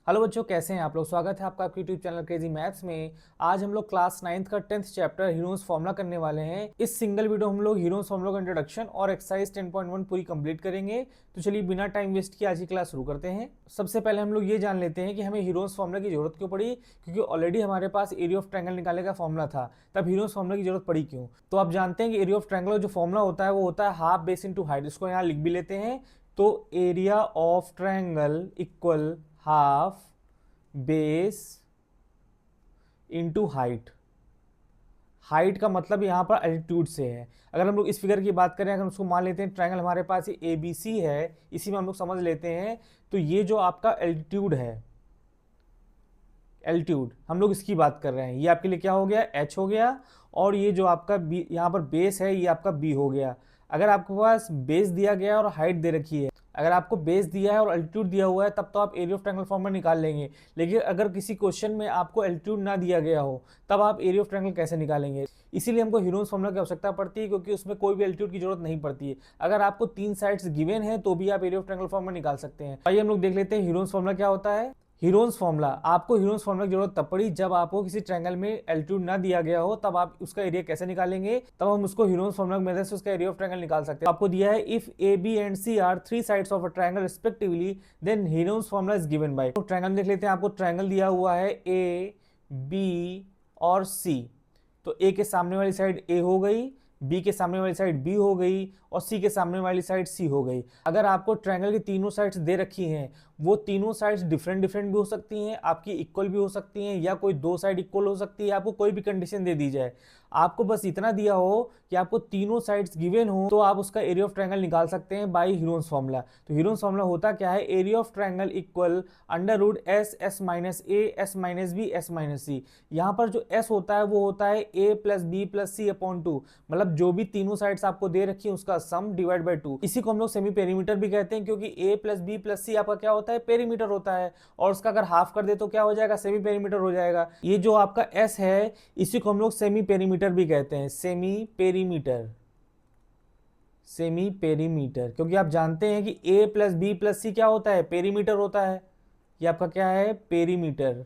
Hello बच्चों, कैसे हैं आप लोग। स्वागत है आपका आपके यूट्यूब चैनल क्रेजी मैथ्स में। आज हम लोग क्लास 9th का 10th चैप्टर हीरोज फॉर्मूला करने वाले हैं। इस सिंगल वीडियो हम लोग हीरोज फॉर्मूला का इंट्रोडक्शन और एक्सरसाइज 10.1 पूरी कंप्लीट करेंगे। तो चलिए बिना टाइम वेस्ट किए आज की क्लास शुरू करते हैं। सबसे पहले हम लोग ये जान लेते हैं कि हमें हीरोज फॉर्मूला की जरूरत क्यों पड़ी, क्योंकि ऑलरेडी हमारे पास एरिया ऑफ ट्रायंगल निकालने का फॉर्मूला था। तब हीरोज फॉर्मूला की जरूरत पड़ी क्यों। तो आप जानते हैं कि एरिया ऑफ ट्रायंगल जो फॉर्मूला होता है वो होता है हाफ बेस इंटू हाइट। इसको यहाँ लिख भी लेते हैं। तो area of triangle equal half base into height. Height का मतलब यहाँ पर एल्टीट्यूड से है। अगर हम लोग इस फिगर की बात करें, अगर उसको मान लेते हैं ट्रायंगल हमारे पास ये ABC है, इसी में हम लोग समझ लेते हैं। तो ये जो आपका एल्टीट्यूड है, एल्टीट्यूड हम लोग इसकी बात कर रहे हैं, ये आपके लिए क्या हो गया, H हो गया। और ये जो आपका B यहाँ पर बेस है, ये आपका B हो गया। अगर आपके पास बेस दिया गया और हाइट दे रखी है, अगर आपको बेस दिया है और एल्टीट्यूड दिया हुआ है, तब तो आप एरिया ऑफ ट्रायंगल फॉर्मूला निकाल लेंगे। लेकिन अगर किसी क्वेश्चन में आपको एल्टीट्यूड ना दिया गया हो, तब आप एरिया ऑफ ट्रायंगल कैसे निकालेंगे। इसीलिए हमको हीरोज फॉर्मूला की आवश्यकता पड़ती है, क्योंकि उसमें कोई भी एल्टीट्यूड की जरूरत नहीं पड़ती है। अगर आपको 3 साइड्स गिवन है तो भी आप एरिया ऑफ ट्रायंगल फॉर्मूला निकाल सकते हैं। आइए हम लोग देख लेते हैं हीरोज फॉर्मूला क्या होता है। हीरोज फॉर्मूला, आपको हीरोज फॉर्मूला की जरूरत तब पड़ी जब आपको किसी ट्रायंगल में एल्टीट्यूड ना दिया गया हो। तब आप उसका एरिया कैसे निकालेंगे, तब हम उसको हीरोज फॉर्मूला की मदद से उसका एरिया ऑफ ट्रायंगल निकाल सकते हैं। आपको दिया है if A B and C are 3 sides of a triangle respectively then Heron's formula is given by. तो ट्रायंगल देख लेते हैं। आपको ट्रायंगल दिया हुआ है ए बी और सी। तो ए के सामने वाली साइड ए हो गई, बी के सामने वाली साइड बी हो गई और सी के सामने वाली साइड सी हो गई। अगर आपको ट्रायंगल की तीनों साइड्स दे रखी हैं, वो तीनों साइड्स डिफरेंट डिफरेंट भी हो सकती हैं, आपकी इक्वल भी हो सकती हैं, या कोई 2 साइड इक्वल हो सकती है। आपको कोई भी कंडीशन दे दी जाए, आपको बस इतना दिया हो कि आपको तीनों साइड्स गिवन हो, तो आप उसका एरिया ऑफ ट्रायंगल निकाल सकते हैं बाय हीरोज फॉर्मूला। तो हीरोज फॉर्मूला होता क्या है, area of triangle equal under root s s minus a s minus b s minus c. यहाँ पर जो एस होता है वो होता है a plus b plus c upon 2, मतलब जो भी तीनों साइड्स आपको दे रखी है उसका सम डिवाइड बाय 2। इसी को हम लोग सेमी पेरीमीटर भी कहते हैं, क्योंकि ए प्लस बी प्लस सी आपका क्या होता है, पेरीमीटर होता है। और उसका अगर हाफ कर दे तो क्या हो जाएगा, सेमी पेरीमीटर हो जाएगा। ये जो आपका एस है, इसी को हम लोग सेमी पेरीमीटर भी कहते हैं, सेमी पेरीमीटर। सेमी पेरीमीटर, क्योंकि आप जानते हैं कि ए प्लस बी प्लस सी क्या होता है, पेरीमीटर होता है। ये आपका क्या है, पेरीमीटर।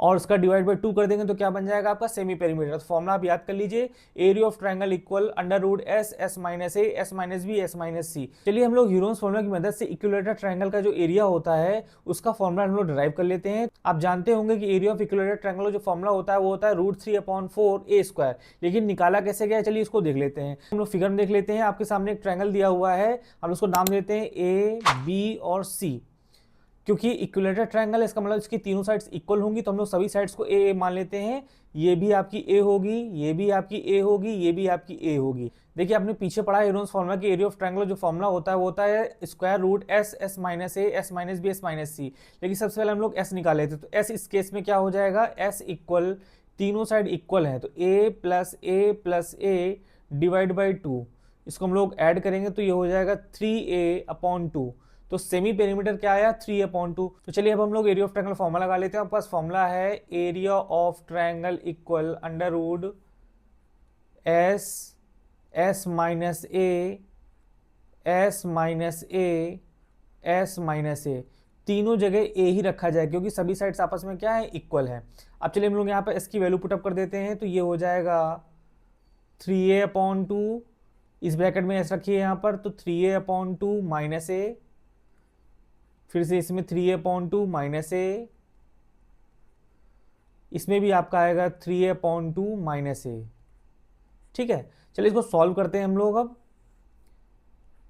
और उसका डिवाइड बाय 2 कर देंगे तो क्या बन जाएगा, आपका सेमी पेरीमीटर। तो फॉर्मूला आप याद कर लीजिए, area of triangle equal under root s s minus a s minus b s minus c. चलिए हम लोग हीरोज फॉर्मूला की मदद से इक्विलेटरल ट्रायंगल का जो एरिया होता है उसका फॉर्मूला हम लोग डिराइव कर लेते हैं। आप जानते होंगे कि एरिया ऑफ इक्विलेटरल ट्रायंगल जो फॉर्मूला होता है वो होता है √3/4 ए स्क्वायर। लेकिन निकाला कैसे गया, चलिए इसको देख लेते हैं। हम लोग फिगर में देख लेते हैं। आपके सामने एक ट्रायंगल दिया हुआ है, हम उसको नाम देते हैं ए बी और सी। क्योंकि इक्विलेटरल ट्रायंगल है, इसका मतलब इसकी तीनों साइड्स इक्वल होंगी, तो हम लोग सभी साइड्स को ए मान लेते हैं। ये भी आपकी ए होगी, ये भी आपकी ए होगी, ये भी आपकी ए होगी। देखिए आपने पीछे पढ़ा हीरोज फॉर्मूला की एरिया ऑफ ट्रायंगल जो फॉर्मूला होता है वो होता है square root s s minus a s minus b s minus c. लेकिन सबसे पहले हम लोग एस निकाले थे, तो एस इस केस में क्या हो जाएगा, एस इक्वल, तीनों साइड इक्वल है तो ए प्लस ए डिवाइड बाई 2। इसको हम लोग ऐड करेंगे तो ये हो जाएगा 3a/2। तो सेमी पेरीमीटर क्या आया, 3/2। तो चलिए अब हम लोग एरिया ऑफ ट्रायंगल फॉर्मूला लगा लेते हैं। आपके पास फॉर्मूला है area of triangle equal under root s s minus a s minus a s minus a. तीनों जगह ए ही रखा जाए क्योंकि सभी साइड्स आपस में क्या है, इक्वल है। अब चलिए हम लोग यहाँ पर एस की वैल्यू पुटअप कर देते हैं। तो ये हो जाएगा 3a/2, इस ब्रैकेट में एस रखिए यहाँ पर, तो 3a/2 माइनस ए, फिर से इसमें 3a/2 माइनस ए, इसमें भी आपका आएगा 3a/2 माइनस ए। ठीक है, चलिए इसको सॉल्व करते हैं हम लोग। अब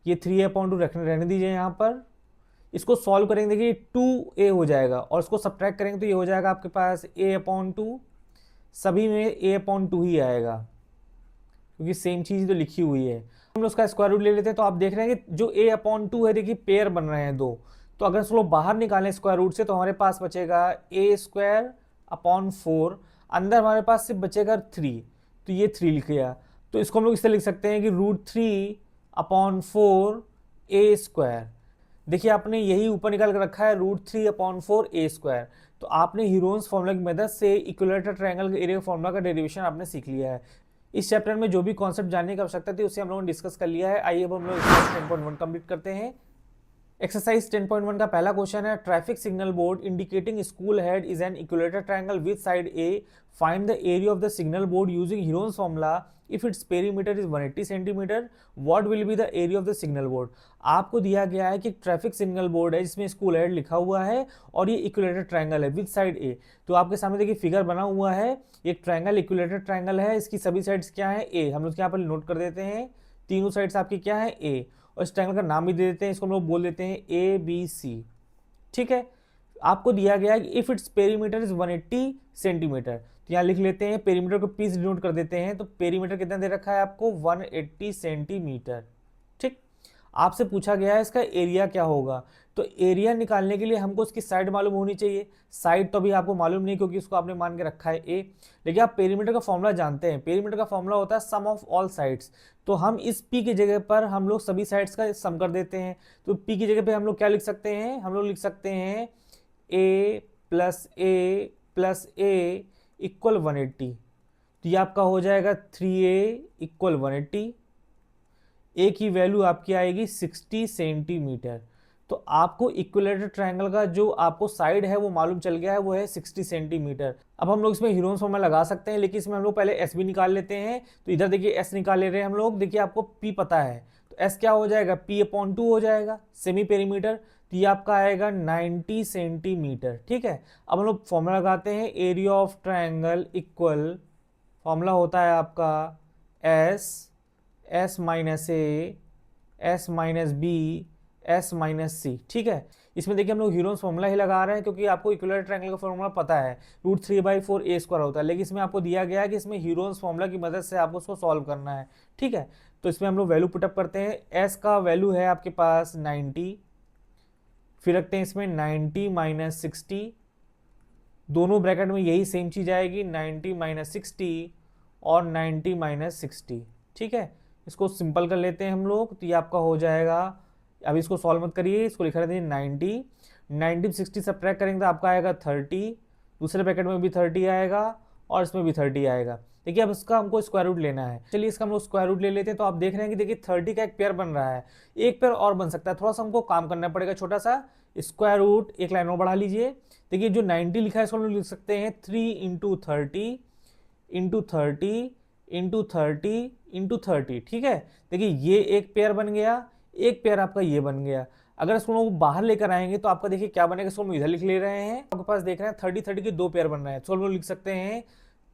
ये 3a/2 रहने दीजिए यहाँ पर। इसको सॉल्व करेंगे, देखिए 2a हो जाएगा और इसको सब्ट्रैक्ट करेंगे तो ये हो जाएगा आपके पास a/2। सभी में a/2 ही आएगा क्योंकि सेम चीज तो लिखी हुई है। हम लोग उसका स्क्वायर रूट ले लेते हैं। तो आप देख रहे हैं कि जो a/2 है, देखिए पेयर बन रहे हैं दो। तो अगर इसको बाहर निकालें स्क्वायर रूट से तो हमारे पास बचेगा a²/4। अंदर हमारे पास सिर्फ बचेगा 3, तो ये 3 लिख गया। तो इसको हम लोग इससे लिख सकते हैं कि √3/4 a²। देखिए आपने यही ऊपर निकाल कर रखा है √3/4 a²। तो आपने हीरोज फॉर्मूला की मदद से इक्विलेटरल ट्रायंगल के एरिया फॉर्मूला का डेरिवेशन आपने सीख लिया है। इस चैप्टर में जो भी कॉन्सेप्ट जानने की आवश्यकता थी उसे हम लोगों ने डिस्कस कर लिया है। आइए अब हम लोग 10.1 कंप्लीट करते हैं। एक्सरसाइज 10.1 का पहला क्वेश्चन है, traffic signal board indicating school head is an equilateral triangle with side A, find the area of the signal board using Heron's formula, if it's perimeter is 180 centimetre, what will be the area of the signal board. आपको दिया गया है कि traffic signal board है जिसमें school head लिखा हुआ है और ये इक्विलेटरल ट्रायंगल है विद साइड ए। तो आपके सामने देखिए फिगर बना हुआ है, एक ट्रायंगल इक्विलेटरल ट्रायंगल है, इसकी सभी साइड्स क्या है, ए। हम लोग यहाँ पर नोट कर देते हैं, तीनों साइड्स आपकी क्या है, ए। और इस ट्रायंगल का नाम भी दे देते हैं, इसको हम लोग बोल देते हैं ए बी सी। ठीक है, आपको दिया गया है कि if it's perimeter is 180 centimetre, तो यहाँ लिख लेते हैं, पेरीमीटर को पी से डिनोट कर देते हैं, तो पेरीमीटर कितना दे रखा है आपको, 180 सेंटीमीटर। ठीक, आपसे पूछा गया है इसका एरिया क्या होगा, तो एरिया निकालने के लिए हमको इसकी साइड मालूम होनी चाहिए। साइड तो अभी आपको मालूम नहीं क्योंकि इसको आपने मान के रखा है ए, लेकिन आप पेरीमीटर का फॉर्मूला जानते हैं, पेरीमीटर का फॉर्मूला होता है सम ऑफ ऑल साइड्स। तो हम इस पी की जगह पर हम लोग सभी साइड्स का सम कर देते हैं, तो पी की जगह पे हम लोग क्या लिख सकते हैं, हम लोग लिख सकते हैं ए प्लस ए इक्वल 180। तो ये आपका हो जाएगा 3a इक्वल 180, ए की वैल्यू आपकी आएगी 60 सेंटीमीटर। तो आपको इक्विलेटरल ट्रायंगल का जो आपको साइड है वो मालूम चल गया है, वो है 60 सेंटीमीटर। अब हम लोग इसमें हीरोन्स फॉर्मूला लगा सकते हैं, लेकिन इसमें हम लोग पहले एस भी निकाल लेते हैं। तो इधर देखिए एस निकाल ले रहे हैं हम लोग, देखिए आपको पी पता है, तो एस क्या हो जाएगा, P/2 हो जाएगा, सेमी पेरीमीटर। तो ये आपका आएगा 90 सेंटीमीटर। ठीक है, अब हम लोग फॉर्मूला लगाते हैं, area of triangle equal, formula होता है आपका s minus a, s minus b, s minus c. ठीक है, इसमें देखिए हम लोग हीरोन्स फॉर्मूला ही लगा रहे हैं क्योंकि आपको इक्विलेटरल ट्रायंगल का फॉर्मूला पता है, √3/4a² होता है, लेकिन इसमें आपको दिया गया है कि इसमें हीरोन्स फॉर्मूला की मदद से आपको उसको सॉल्व करना है। ठीक है, तो इसमें हम लोग वैल्यू पुटअप करते हैं, एस का वैल्यू है आपके पास 90, फिर रखते हैं इसमें 90 माइनस 60, दोनों ब्रैकेट में यही सेम चीज आएगी, 90 माइनस 60 और 90 माइनस 60। ठीक है, इसको सिंपल कर लेते हैं हम लोग, तो ये आपका हो जाएगा, अब इसको सॉल्व मत करिए, इसको लिखा रहते हैं 90 60 सब्ट्रैक्ट करेंगे तो आपका आएगा 30, दूसरे ब्रैकेट में भी 30 आएगा और इसमें भी 30 आएगा। देखिए अब इसका हमको स्क्वायर रूट लेना है, चलिए इसका हम लोग स्क्वायर रूट ले लेते हैं। तो आप देख रहे हैं कि देखिए 30 का एक पेयर बन रहा है, एक पेयर और बन सकता है, थोड़ा सा हमको काम करना पड़ेगा छोटा सा, स्क्वायर रूट एक लाइन और बढ़ा लीजिए। देखिए जो 90 लिखा है इसको हम लोग लिख सकते हैं 3 इंटू 30 इंटू 30 इंटू 30 इंटू 30। ठीक है, देखिए ये एक पेयर बन गया, एक पेयर आपका ये बन गया। अगर इसको लोग बाहर लेकर आएंगे तो आपका देखिए क्या बनेगा, इसको हम इधर लिख ले रहे हैं, आपके पास देख रहे हैं 30 के दो पेयर बन रहे हैं, तो हम लोग लिख सकते हैं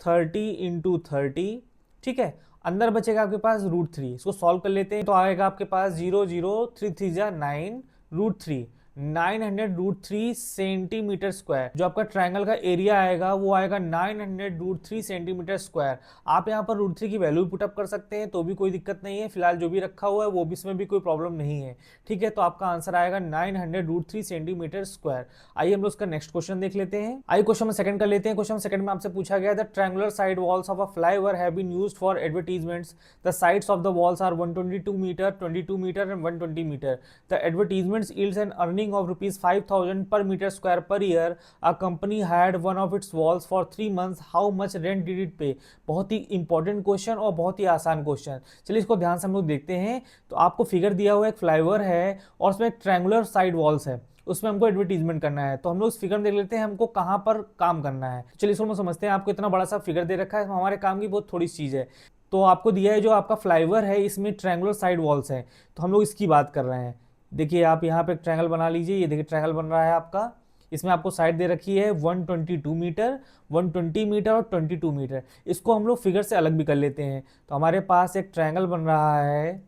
30 इंटू 30। ठीक है, अंदर बचेगा आपके पास √3, इसको सॉल्व कर लेते हैं, तो आएगा आपके पास 0 0 3 3 जा 9 √3, 900√3 सेंटीमीटर स्क्वायर। जो आपका ट्रायंगल का एरिया आएगा वो आएगा 900√3 सेंटीमीटर स्क्वायर। आप यहाँ पर √3 की वैल्यू पुटअप कर सकते हैं तो भी कोई दिक्कत नहीं है, फिलहाल जो भी रखा हुआ है वो भी, इसमें भी कोई प्रॉब्लम नहीं है। ठीक है, तो आपका आंसर आएगा 900√3 सेंटीमीटर स्क्वायर। आइए हम लोग उसका नेक्स्ट क्वेश्चन देख लेते हैं। आइए क्वेश्चन में सेकंड कर लेते हैं। क्वेश्चन सेकंड में आपसे पूछा गया, the triangular side walls of a flyover have been used for advertisements, the sides of the walls are 122 metre, 22 metre and 120 metre, the advertisements yields an earning of rupees 5000 per meter square per year, a company had one of its walls for 3 months, how much rent did it pay। बहुत ही important question और बहुत ही आसान question, चलिए इसको ध्यान से हम लोग देखते हैं। तो आपको फिगर दिया हुआ एक फ्लाईओवर है और उसमें ट्रायंगुलर साइड वॉल्स है, उसमें हमको एडवर्टीजमेंट करना है। तो हम लोग इस फिगर में देख लेते हैं हमको कहाँ पर काम करना है। चलिए इसको हम समझते हैं, आपको इतना बड़ा सा फिगर दे रखा है, हमारे काम की बहुत थोड़ी चीज़ है। तो आपको दिया है जो आपका फ्लाईओवर है इसमें ट्रायंगुलर साइड वॉल्स हैं, तो हम लोग इसकी बात कर रहे हैं। देखिए आप यहाँ पे एक ट्रायंगल बना लीजिए, ये देखिए ट्रायंगल बन रहा है आपका, इसमें आपको साइड दे रखी है 122 मीटर, 120 मीटर और 22 मीटर। इसको हम लोग फिगर से अलग भी कर लेते हैं। तो हमारे पास एक ट्रायंगल बन रहा है,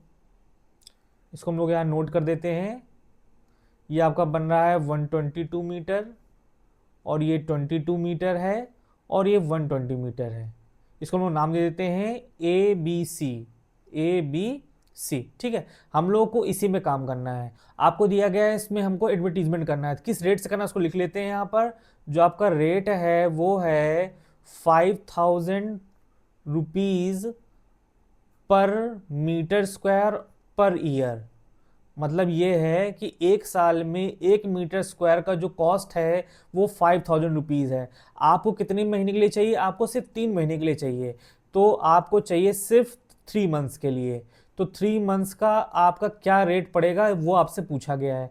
इसको हम लोग यहाँ नोट कर देते हैं, ये आपका बन रहा है 122 मीटर और ये 22 मीटर है और ये 120 मीटर है। इसको हम लोग नाम दे देते हैं ABC। ठीक है, हम लोगों को इसी में काम करना है। आपको दिया गया है इसमें हमको एडवर्टीजमेंट करना है, किस रेट से करना है उसको लिख लेते हैं। यहाँ पर जो आपका रेट है वो है 5000 rupees per metre square per year. मतलब ये है कि एक साल में 1 मीटर स्क्वायर का जो कॉस्ट है वो 5000 रुपीज़ है। आपको कितने महीने के लिए चाहिए, आपको सिर्फ 3 महीने के लिए चाहिए, तो आपको चाहिए सिर्फ 3 मंथ्स के लिए। तो 3 मंथ्स का आपका क्या रेट पड़ेगा वो आपसे पूछा गया है।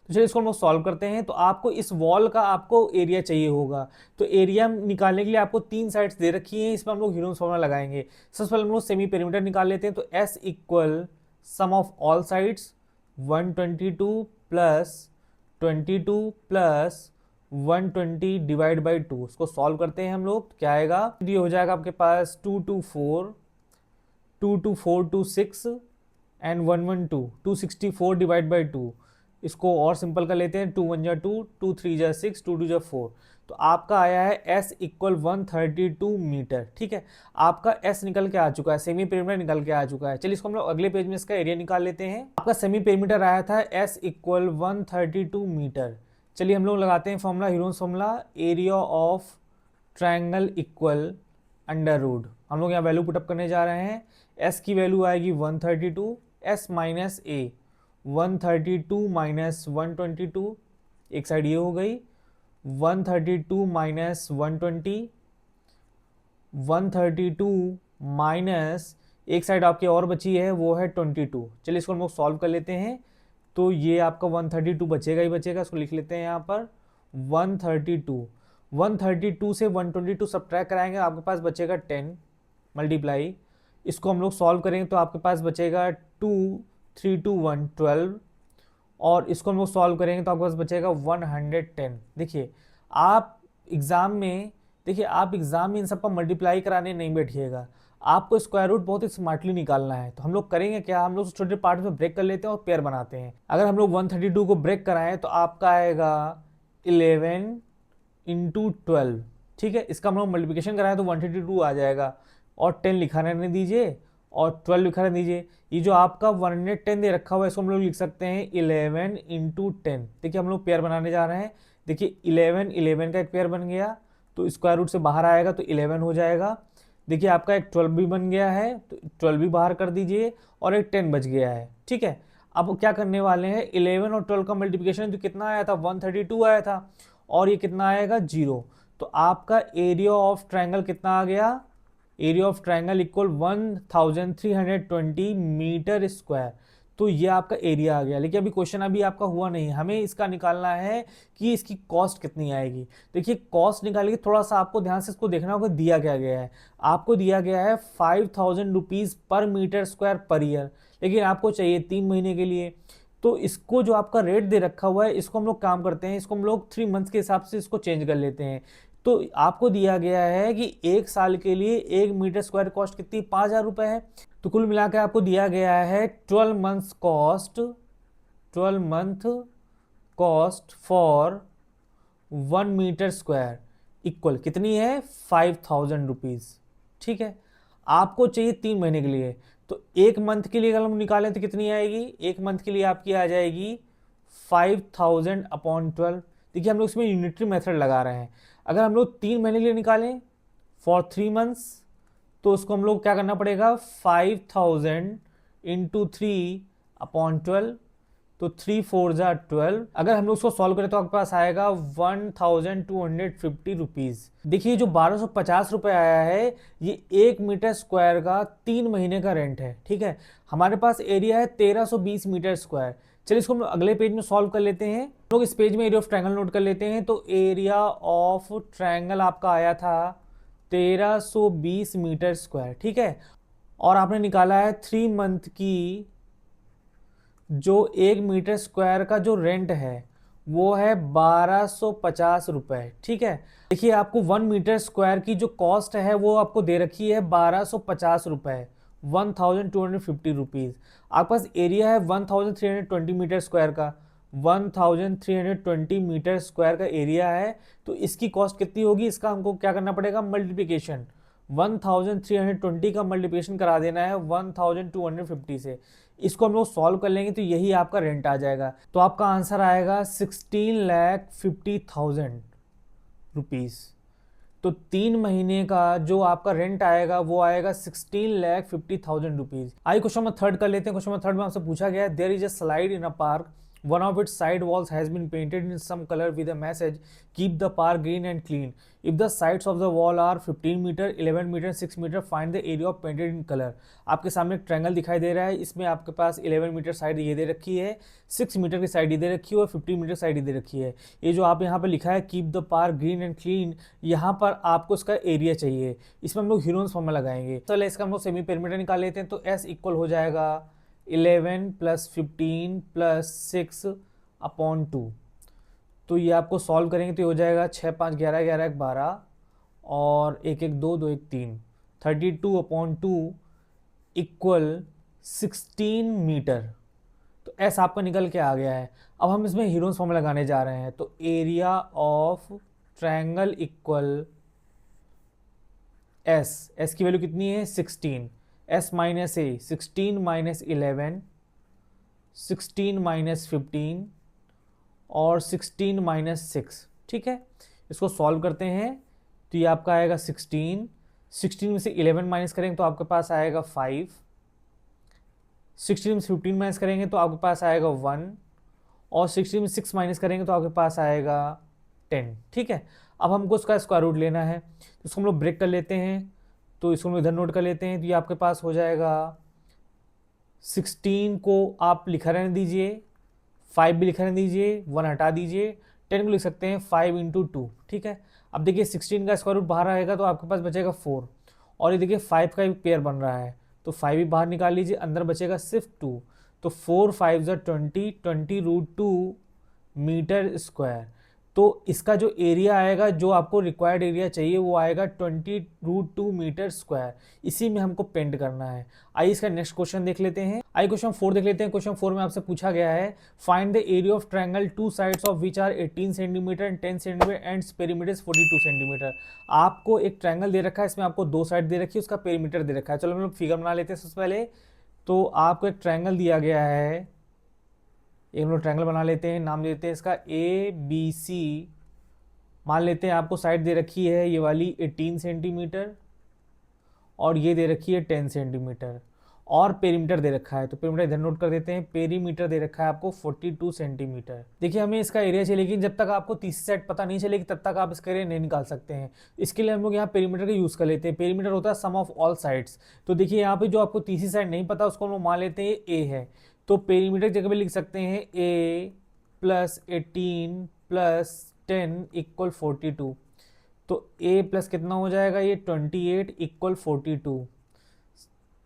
तो चलिए इसको हम लोग सॉल्व करते हैं। तो आपको इस वॉल का आपको एरिया चाहिए होगा, तो एरिया निकालने के लिए आपको 3 साइड्स दे रखी हैं, इसमें हम लोग हीरोन्स फॉर्मूला लगाएंगे। सबसे पहले हम लोग सेमी पेरीमीटर निकाल लेते हैं। तो S equal some of all sides 122 plus 22 plus 120 divide by 2। उसको सॉल्व करते हैं हम लोग, क्या आएगा, ये हो जाएगा आपके पास 2 2 4 2 2 4 2 6 एंड 1 1 2 264 डिवाइड बाई 2। इसको और सिंपल कर लेते हैं, 2 1 जा 2 2 3 जा 6 2 2 जा 4। तो आपका आया है S इक्वल 132 मीटर। ठीक है, आपका S निकल के आ चुका है, सेमी पेरीमीटर निकल के आ चुका है। चलिए इसको हम लोग अगले पेज में इसका एरिया निकाल लेते हैं। आपका सेमी पेरीमीटर आया था S इक्वल 132 मीटर। चलिए हम लोग लगाते हैं formula, Heron's formula, area of triangle equal under root. हम लोग यहाँ वैल्यू पुटअप करने जा रहे हैं। S की वैल्यू आएगी 132, S माइनस A 132 माइनस 122, एक साइड ये हो गई, 132 माइनस 120, 132 माइनस एक साइड आपकी और बची है वो है 22। चलिए इसको हम लोग सॉल्व कर लेते हैं। तो ये आपका 132 बचेगा ही बचेगा, इसको लिख लेते हैं यहाँ पर 132 से 122 सब्ट्रैक्ट कराएंगे, आपके पास बचेगा 10 मल्टीप्लाई। इसको हम लोग सॉल्व करेंगे तो आपके पास बचेगा 2 3 2 1 12, और इसको हम लोग सॉल्व करेंगे तो आपके पास बचेगा 110। देखिए आप एग्ज़ाम में इन सब पर मल्टीप्लाई कराने नहीं बैठिएगा, आपको स्क्वायर रूट बहुत ही स्मार्टली निकालना है। तो हम लोग करेंगे क्या, हम लोग छोटे पार्ट में ब्रेक कर लेते हैं और पेयर बनाते हैं। अगर हम लोग 132 को ब्रेक कराएं तो आपका आएगा 11 इंटू 12। ठीक है, इसका हम लोग मल्टीप्लिकेशन कराएं तो 132 आ जाएगा, और 10 लिखा रहने दीजिए और 12 लिखा रहने दीजिए। ये जो आपका 110 दे रखा हुआ है इसको हम लोग लिख सकते हैं 11 इंटू 10। देखिए हम लोग पेयर बनाने जा रहे हैं। देखिए 11 का एक पेयर बन गया, तो स्क्वायर रूट से बाहर आएगा तो 11 हो जाएगा। देखिए आपका एक 12 भी बन गया है, तो 12 भी बाहर कर दीजिए, और एक 10 बच गया है। ठीक है, अब क्या करने वाले हैं, 11 और 12 का मल्टीप्लिकेशन जो कितना आया था 132 आया था, और ये कितना आएगा 0। तो आपका एरिया ऑफ ट्रायंगल कितना आ गया, area of triangle equal 1320 metre square. तो ये आपका एरिया आ गया। लेकिन अभी क्वेश्चन आपका हुआ नहीं, हमें इसका निकालना है कि इसकी कॉस्ट कितनी आएगी। देखिए कॉस्ट निकालिए, थोड़ा सा आपको ध्यान से इसको देखना होगा, दिया क्या गया है। आपको दिया गया है 5000 रुपीज़ पर मीटर स्क्वायर पर ईयर, लेकिन आपको चाहिए 3 महीने के लिए। तो इसको जो आपका रेट दे रखा हुआ है, इसको हम लोग काम करते हैं, इसको हम लोग 3 मंथ्स के हिसाब से इसको चेंज कर लेते हैं। तो आपको दिया गया है कि 1 साल के लिए 1 मीटर स्क्वायर कॉस्ट कितनी 5000 रुपये है। तो कुल मिलाकर आपको दिया गया है 12 month cost for 1 metre square equal कितनी है 5000 रुपीज़। ठीक है, आपको चाहिए 3 महीने के लिए। तो 1 मंथ के लिए अगर हम निकालें तो कितनी आएगी, 1 मंथ के लिए आपकी आ जाएगी 5000 अपॉन 12। देखिए हम लोग इसमें यूनिटरी मेथड लगा रहे हैं। अगर हम लोग 3 महीने के लिए निकालें फॉर 3 मंथ्स, तो उसको हम लोग क्या करना पड़ेगा 5000 इंटू 3 अपॉन 12, तो 3 4 जा 12। अगर हम लोग उसको सॉल्व करें तो आपके पास आएगा 1250 रुपीज़। देखिए जो 1250 रुपये आया है, ये 1 मीटर स्क्वायर का 3 महीने का रेंट है। ठीक है, हमारे पास एरिया है 1320 मीटर स्क्वायर। चलिए इसको हम अगले पेज में सॉल्व कर लेते हैं। लोग इस पेज में एरिया ऑफ ट्रायंगल नोट कर लेते हैं। तो एरिया ऑफ ट्रायंगल आपका आया था 1320 मीटर स्क्वायर। ठीक है, और आपने निकाला है 3 मंथ की जो 1 मीटर स्क्वायर का जो रेंट है वो है 1250 रुपये। ठीक है, देखिए आपको 1 मीटर स्क्वायर की जो कॉस्ट है वो आपको दे रखी है 1250 रुपये, 1250 रुपीज़। आपके पास एरिया है 1320 मीटर स्क्वायर का, 1320 मीटर स्क्वायर का एरिया है। तो इसकी कॉस्ट कितनी होगी, इसका हमको क्या करना पड़ेगा मल्टीप्लिकेशन, 1320 का मल्टीप्लिकेशन करा देना है 1250 से। इसको हम लोग सॉल्व कर लेंगे तो यही आपका रेंट आ जाएगा। तो आपका आंसर आएगा 16,50,000 रुपीज़। तो 3 महीने का जो आपका रेंट आएगा वो आएगा 16,50,000 रुपीज़। आइए क्वेश्चन नंबर 3 कर लेते हैं। क्वेश्चन नंबर 3 में आपसे पूछा गया है, there is a slide in a park One of its side walls has been painted in some color with a message, keep the park green and clean. If the sides of the wall are 15 metre, 11 metre, 6 metre, find the area of painted in color. आपके सामने एक triangle दिखाई दे रहा है, इसमें आपके पास 11 metre side ये दे रखी है, 6 मीटर की साइड ये दे रखी है और 15 मीटर साइड ये दे रखी है। ये जो आप यहाँ पर लिखा है keep the park green and clean, यहाँ पर आपको इसका एरिया चाहिए। इसमें हम लोग ह्यूरोन्स फॉर्मूला लगाएंगे। चलो इसका हम लोग सेमी पेरीमीटर निकाल लेते हैं। तो S इक्वल हो जाएगा 11 + 15 + 6 अपॉन 2। तो ये आपको सॉल्व करेंगे तो ये हो जाएगा 6 5 11 11 1 12 और 1 1 2 2 1 3, 32/2 इक्वल 16 मीटर। तो एस आपका निकल के आ गया है। अब हम इसमें हीरोन्स फॉर्मूला लगाने जा रहे हैं। तो area of triangle equal S की वैल्यू कितनी है 16, एस माइनस ए 16 - 11, 16 - 15 और 16 - 6। ठीक है, इसको सॉल्व करते हैं तो ये आपका आएगा 16 में से 11 माइनस करेंगे तो आपके पास आएगा 5, 16 में से 15 माइनस करेंगे तो आपके पास आएगा 1 और 16 में 6 माइनस करेंगे तो आपके पास आएगा 10। ठीक है, अब हमको इसका स्क्वायर रूट लेना है तो इसको हम लोग ब्रेक कर लेते हैं। तो इसको हम इधर नोट कर लेते हैं। तो ये आपके पास हो जाएगा 16 को आप लिखा रहने दीजिए, 5 भी लिखा रहने दीजिए, 1 हटा दीजिए, 10 को लिख सकते हैं 5 × 2। ठीक है, अब देखिए 16 का स्क्वायर रूट बाहर आएगा तो आपके पास बचेगा 4 और ये देखिए 5 का एक पेयर बन रहा है तो 5 भी बाहर निकाल लीजिए, अंदर बचेगा सिर्फ 2। तो 4 5 = 20, 20√2 मीटर स्क्वायर। तो इसका जो एरिया आएगा, जो आपको रिक्वायर्ड एरिया चाहिए, वो आएगा 20√2 मीटर स्क्वायर। इसी में हमको पेंट करना है। आइए इसका नेक्स्ट क्वेश्चन देख लेते हैं। आइए क्वेश्चन 4 देख लेते हैं। क्वेश्चन 4 में आपसे पूछा गया है find the area of triangle two sides of which are 18 centimetre and 10 centimetre and perimeter 42 centimetre. आपको एक ट्रायंगल दे रखा है, इसमें आपको 2 साइड दे रखी है, उसका पेरीमीटर दे रखा है। चलो हम लोग फिगर बना लेते हैं सबसे पहले। तो आपको एक ट्रायंगल दिया गया है, एक हम लोग ट्रायंगल बना लेते हैं, नाम देते हैं इसका ABC। मान लेते हैं आपको साइड दे रखी है ये वाली 18 सेंटीमीटर और ये दे रखी है 10 सेंटीमीटर और पेरीमीटर दे रखा है। तो पेरीमीटर इधर नोट कर देते हैं। पेरीमीटर दे रखा है आपको 42 सेंटीमीटर। देखिए हमें इसका एरिया चाहिए, लेकिन जब तक आपको तीसरी साइड पता नहीं चलेगी तब तक आप इसका एरिया नहीं निकाल सकते हैं। इसके लिए हम लोग यहाँ पेरीमीटर का यूज़ कर लेते हैं। पेरीमीटर होता है सम ऑफ ऑल साइड्स। तो देखिए यहाँ पे जो आपको तीसरी साइड नहीं पता उसको हम लोग मान लेते हैं ए है। तो पेरीमीटर की जगह पे लिख सकते हैं A + 18 + 10 = 42। तो A प्लस कितना हो जाएगा, ये 28 = 42।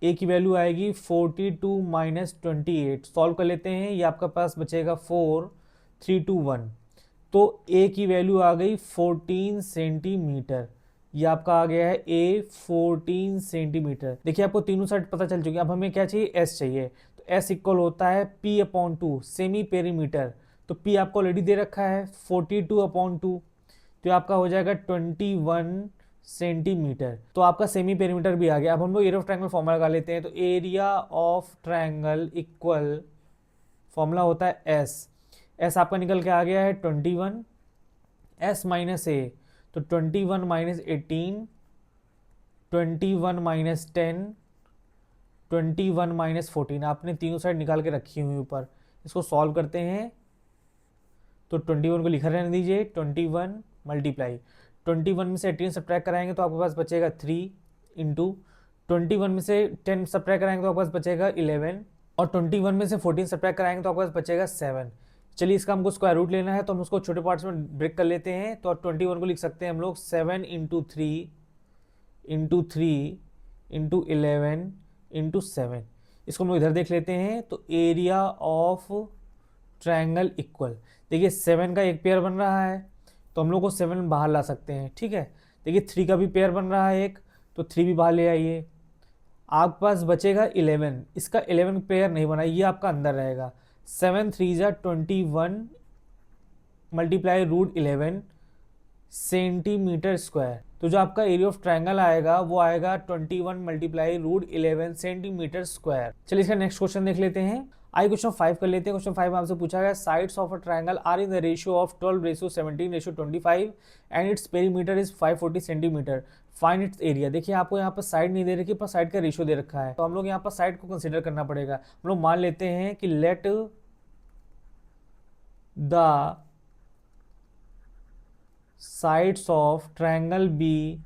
A की वैल्यू आएगी 42 - 28। सॉल्व कर लेते हैं, ये आपका पास बचेगा 4 3 2 1। तो A की वैल्यू आ गई 14 सेंटीमीटर। ये आपका आ गया है A 14 सेंटीमीटर। देखिए आपको तीनों साइड पता चल चुकी है। अब हमें क्या चाहिए, S चाहिए। तो S इक्वल होता है P/2 सेमी पेरीमीटर। तो P आपको ऑलरेडी दे रखा है 42/2, तो आपका हो जाएगा 21 सेंटीमीटर। तो आपका सेमी पेरीमीटर भी आ गया। अब हम लोग एरिया ऑफ ट्रायंगल फॉर्मूला लगा लेते हैं। तो area of triangle equal formula होता है एस आपका निकल के आ गया है 21, S - A तो 21 - 18, 21 - 10, 21 - 14। आपने तीनों साइड निकाल के रखी हुई ऊपर। इसको सॉल्व करते हैं तो 21 को लिखा रहने दीजिए, 21 × 21 में से 18 सब्ट्रैक्ट कराएंगे तो आपके पास बचेगा 3 इंटू 21 में से 10 सब्ट्रैक्ट कराएंगे तो आपके पास बचेगा 11 और 21 में से 14 सब्ट्रैक्ट कराएंगे तो आपके पास बचेगा 7। चलिए इसका हमको स्क्वायर रूट लेना है तो हम उसको छोटे पार्ट्स में ब्रेक कर लेते हैं। तो 21 को लिख सकते हैं हम लोग 7 × 3 × 3 × 11 × 7। इसको हम लोग इधर देख लेते हैं। तो एरिया ऑफ ट्रायंगल इक्वल, देखिए 7 का एक पेयर बन रहा है तो हम लोग को 7 बाहर ला सकते हैं। ठीक है, देखिए 3 का भी पेयर बन रहा है एक, तो 3 भी बाहर ले आइए। आपके पास बचेगा 11। इसका 11 पेयर नहीं बना, ये आपका अंदर रहेगा। 7 3 = 21 × √11 सेंटीमीटर स्क्वायर। तो जो आपका एरिया ऑफ ट्रायंगल आएगा वो आएगा 21 × √11 सेंटीमीटर स्क्वायर। चलिए इसका नेक्स्ट क्वेश्चन देख लेते हैं। आइए क्वेश्चन 5 कर लेते हैं। क्वेश्चन 5 में आपसे पूछा गया sides of a triangle are in the ratio of 12:17:25 and its perimeter is 540 centimetre, find its area. देखिए आपको यहाँ पर साइड नहीं दे रखी पर साइड का रेशियो दे रखा है, तो हम लोग यहाँ पर साइड को कंसीडर करना पड़ेगा। हम लोग मान लेते हैं कि let the sides of triangle be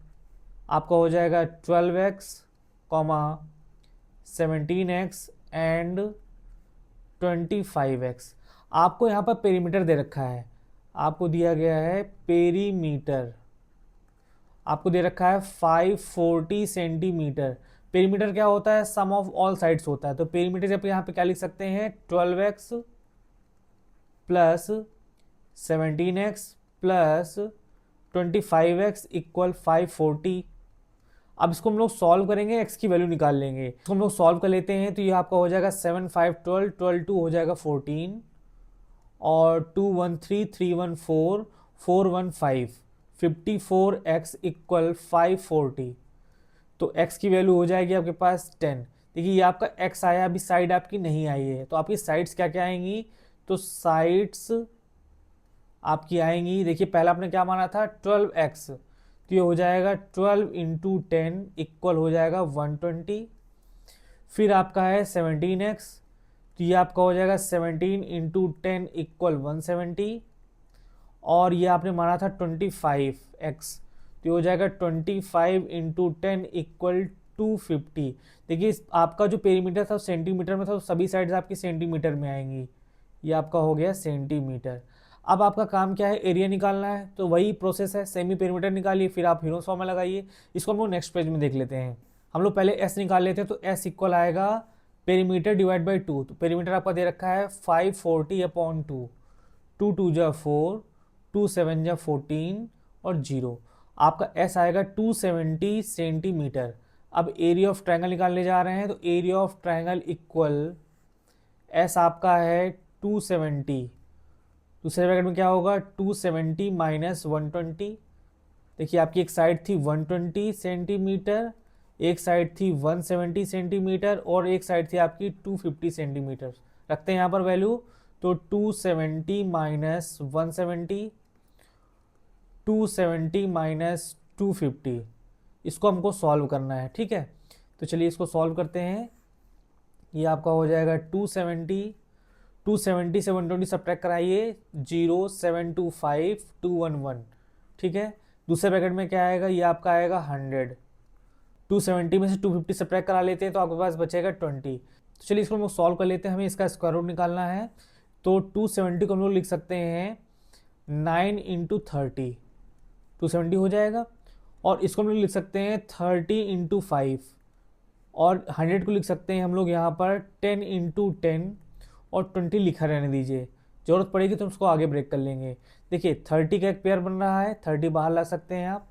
आपका हो जाएगा 12x, 17x एंड 25x। आपको यहाँ पर पेरीमीटर दे रखा है, आपको दिया गया है पेरीमीटर, आपको दे रखा है 540 सेंटीमीटर। पेरीमीटर क्या होता है? सम ऑफ ऑल साइड्स होता है। तो पेरीमीटर जब यहाँ पे क्या लिख सकते हैं? 12x plus 17x plus 25x equal 540। अब इसको हम लोग सॉल्व करेंगे, x की वैल्यू निकाल लेंगे। इसको हम लोग सॉल्व कर लेते हैं तो ये आपका हो जाएगा 7 5 12, 12 2 हो जाएगा 14 और 2 1 3 3 1 4 4 1 5 54x इक्वल 540। तो x की वैल्यू हो जाएगी आपके पास 10। देखिए ये आपका x आया, अभी साइड आपकी नहीं आई है, तो आपकी साइड्स क्या क्या आएंगी? तो साइड्स आपकी आएंगी, देखिए पहला आपने क्या माना था? 12x, तो ये हो जाएगा 12 इंटू 10 इक्वल हो जाएगा 120। फिर आपका है 17x, तो ये आपका हो जाएगा 17 इंटू 10 इक्वल 170। और ये आपने माना था 25x, तो ये हो जाएगा 25 इंटू 10 इक्वल 250। देखिए आपका जो पेरीमीटर था सेंटीमीटर में था, तो सभी साइड्स आपकी सेंटीमीटर में आएंगी। ये आपका हो गया सेंटीमीटर। अब आपका काम क्या है? एरिया निकालना है, तो वही प्रोसेस है, सेमी पेरीमीटर निकालिए, फिर आप हीरोस फॉर्मूला लगाइए। इसको हम लोग नेक्स्ट पेज में देख लेते हैं। हम लोग पहले एस निकाल लेते हैं, तो एस इक्वल आएगा पेरीमीटर डिवाइड बाई 2। तो पेरीमीटर आपका दे रखा है 540/2, 2 2 जा 4, 2 7 जा 14 और 0। आपका एस आएगा 270 सेंटीमीटर। अब एरिया ऑफ ट्रायंगल निकालने जा रहे हैं, तो area of triangle equal S आपका है 270, दूसरे ब्रैकेट में क्या होगा? 270 माइनस 120। देखिए आपकी एक साइड थी 120 सेंटीमीटर, एक साइड थी 170 सेंटीमीटर और एक साइड थी आपकी 250 सेंटीमीटर। रखते हैं यहाँ पर वैल्यू, तो 270 माइनस 170, 270 माइनस 250, इसको हमको सॉल्व करना है, ठीक है। तो चलिए इसको सॉल्व करते हैं। ये आपका हो जाएगा 270, 270 से 120 सब्ट्रैक्ट कराइए, 0 7 2 5 2 1 1, ठीक है। दूसरे ब्रैकेट में क्या आएगा? ये आपका आएगा 100। 270 में से 250 सब्ट्रैक्ट करा लेते हैं तो आपके पास बचेगा 20। तो चलिए इसको हम लोग सॉल्व कर लेते हैं, हमें इसका स्क्वायर रूट निकालना है। तो 270 को हम लोग लिख सकते हैं 9 इंटू 30, 270 हो जाएगा। और इसको हम लोग लिख सकते हैं 30 इंटू 5, और 100 को लिख सकते हैं हम लोग यहाँ पर 10 इंटू 10 और 20 लिखा रहने दीजिए, जरूरत पड़ेगी तो उसको आगे ब्रेक कर लेंगे। देखिए 30 का एक पेयर बन रहा है, 30 बाहर ला सकते हैं आप।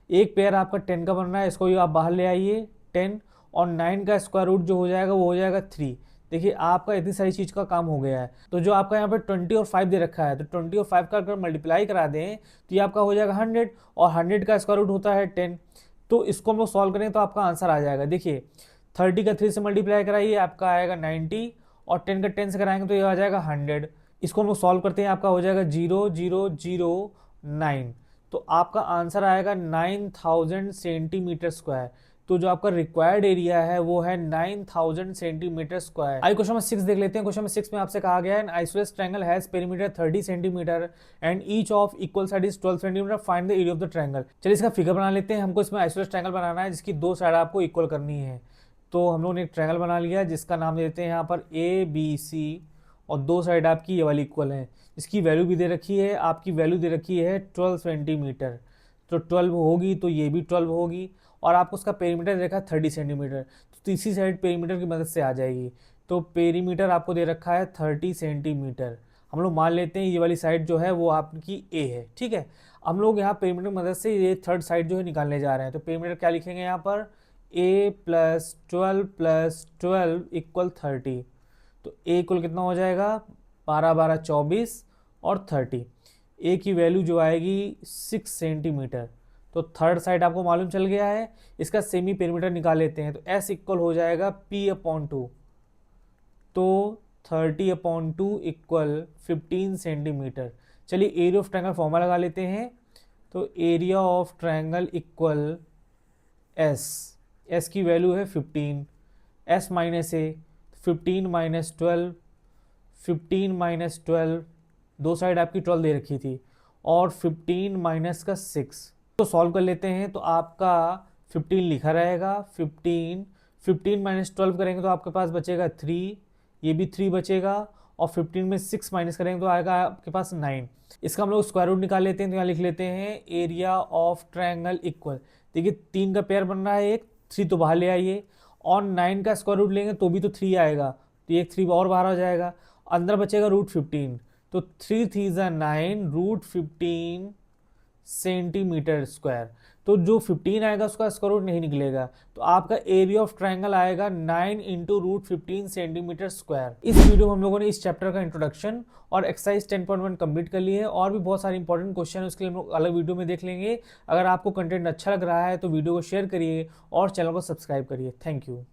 एक पेयर आपका 10 का बन रहा है, इसको भी आप बाहर ले आइए 10, और 9 का स्क्वायर रूट जो हो जाएगा वो हो जाएगा 3। देखिए आपका इतनी सारी चीज़ का काम हो गया है। तो जो आपका यहाँ पर 20 और 5 दे रखा है, तो 20 और 5 का अगर मल्टीप्लाई करा दें तो ये आपका हो जाएगा 100, और 100 का स्क्वायर रूट होता है 10। तो इसको हम लोग सॉल्व करें तो आपका आंसर आ जाएगा। देखिए 30 का 3 से मल्टीप्लाई कराइए, आपका आएगा 90, और 10 का 10 से कराएंगे तो ये आ जाएगा 100। इसको हम लोग सॉल्व करते हैं, आपका हो जाएगा 0009। तो आपका आंसर आएगा 9000 सेंटीमीटर स्क्वायर। तो जो आपका रिक्वायर्ड एरिया है वो है 9000 सेंटीमीटर स्क्वायर। आइए क्वेश्चन नंबर 6 देख लेते हैं। क्वेश्चन नंबर 6 में आपसे कहा गया है an isosceles triangle has perimeter 30 centimetre and each of equal side is 12 centimetre, find the area of the triangle. चलिए इसका फिगर बना लेते हैं। हमको इसमें आइसोलेस ट्रायंगल बनाना है जिसकी दो साइड आपको इक्वल करनी है। तो हम लोग ने एक ट्रायंगल बना लिया जिसका नाम देते हैं यहाँ पर ABC, और दो साइड आपकी ये वाली इक्वल है। इसकी वैल्यू भी दे रखी है, आपकी वैल्यू दे रखी है 12 सेंटीमीटर, तो 12 होगी तो ये भी 12 होगी, और आपको उसका पेरीमीटर देखा 30 सेंटीमीटर, तो तीसरी साइड पेरीमीटर की मदद से आ जाएगी। तो पेरीमीटर आपको दे रखा है 30 सेंटीमीटर। हम लोग मान लेते हैं ये वाली साइड जो है वो आपकी A है, ठीक है। हम लोग यहाँ पेरीमीटर की मदद से ये थर्ड साइड जो है निकालने जा रहे हैं। तो पेरीमीटर क्या लिखेंगे यहाँ पर? A plus 12 equal 30। तो A इक्वल कितना हो जाएगा? 12 12 24 और 30। A की वैल्यू जो आएगी 6 सेंटीमीटर। तो थर्ड साइड आपको मालूम चल गया है। इसका सेमी पेरीमीटर निकाल लेते हैं, तो S इक्वल हो जाएगा P/2। तो 30/2 इक्वल 15 सेंटीमीटर। चलिए एरिया ऑफ ट्रायंगल फॉर्मूला लगा लेते हैं। तो area of triangle equal S की वैल्यू है 15, S minus A, 15 minus 12, 15 minus 12 दो साइड आपकी 12 दे रखी थी, और 15 माइनस का 6, तो सॉल्व कर लेते हैं। तो आपका 15 लिखा रहेगा, 15 माइनस 12 करेंगे तो आपके पास बचेगा 3, ये भी 3 बचेगा, और 15 में 6 माइनस करेंगे तो आएगा आपके पास 9। इसका हम लोग स्क्वायर रूट निकाल लेते हैं। तो यहाँ लिख लेते हैं एरिया ऑफ ट्रायंगल इक्वल, देखिए 3 का पेयर बन रहा है, एक 3 तो बाहर ले आइए, और 9 का स्क्वायर रूट लेंगे तो भी तो 3 आएगा, तो एक 3 और बाहर आ जाएगा, अंदर बचेगा रूट 15, तो 3 3 9, रूट 15 सेंटीमीटर स्क्वायर। तो जो 15 आएगा उसका स्क्वायर रूट नहीं निकलेगा, तो आपका एरिया ऑफ ट्रायंगल आएगा 9 इंटू रूट 15 सेंटीमीटर स्क्वायर। इस वीडियो में हम लोगों ने इस चैप्टर का इंट्रोडक्शन और एक्सरसाइज 10.1 कंप्लीट कर ली है, और भी बहुत सारे इंपॉर्टेंट क्वेश्चन है, उसके लिए हम लोग अलग वीडियो में देख लेंगे। अगर आपको कंटेंट अच्छा लग रहा है तो वीडियो को शेयर करिए और चैनल को सब्सक्राइब करिए। Thank you.